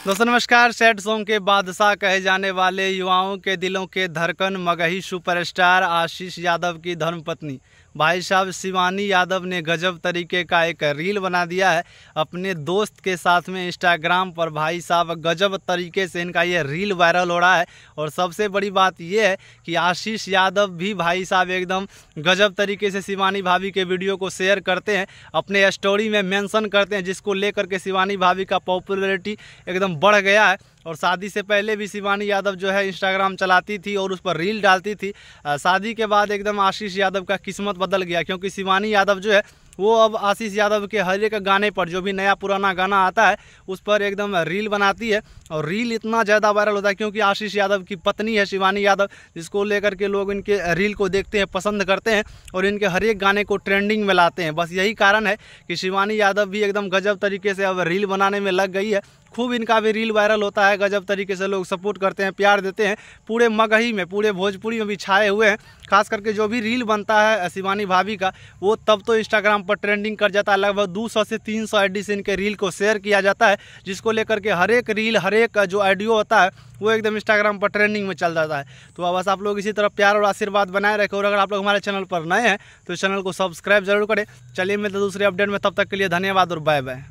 दोस्तों नमस्कार। Sad song के बादशाह कहे जाने वाले युवाओं के दिलों के धड़कन मगही सुपरस्टार आशीष यादव की धर्मपत्नी भाई साहब शिवानी यादव ने गजब तरीके का एक रील बना दिया है अपने दोस्त के साथ में इंस्टाग्राम पर। भाई साहब गजब तरीके से इनका ये रील वायरल हो रहा है और सबसे बड़ी बात ये है कि आशीष यादव भी भाई साहब एकदम गजब तरीके से शिवानी भाभी के वीडियो को शेयर करते हैं, अपने स्टोरी में मेंशन करते हैं, जिसको लेकर के शिवानी भाभी का पॉपुलैरिटी एकदम बढ़ गया है। और शादी से पहले भी शिवानी यादव जो है इंस्टाग्राम चलाती थी और उस पर रील डालती थी। शादी के बाद एकदम आशीष यादव का किस्मत बदल गया, क्योंकि शिवानी यादव जो है वो अब आशीष यादव के हर एक गाने पर जो भी नया पुराना गाना आता है उस पर एकदम रील बनाती है। और रील इतना ज़्यादा वायरल होता है क्योंकि आशीष यादव की पत्नी है शिवानी यादव, जिसको लेकर के लोग इनके रील को देखते हैं, पसंद करते हैं और इनके हर एक गाने को ट्रेंडिंग में लाते हैं। बस यही कारण है कि शिवानी यादव भी एकदम गजब तरीके से अब रील बनाने में लग गई है। खूब इनका भी रील वायरल होता है, गजब तरीके से लोग सपोर्ट करते हैं, प्यार देते हैं। पूरे मगही में, पूरे भोजपुरी में भी छाए हुए हैं। खास करके जो भी रील बनता है शिवानी भाभी का वो तब तो इंस्टाग्राम पर ट्रेंडिंग कर जाता है। लगभग 200 से 300 आईडी से इनके रील को शेयर किया जाता है, जिसको लेकर के हर एक रील, हर एक जो ऑडियो होता है वो एकदम इंस्टाग्राम पर ट्रेंडिंग में चल जाता है। तो बस आप लोग इसी तरह प्यार और आशीर्वाद बनाए रखें। और अगर आप लोग हमारे चैनल पर नए हैं तो इस चैनल को सब्सक्राइब जरूर करें। चलिए मिलते दूसरे अपडेट में, तब तक के लिए धन्यवाद और बाय बाय।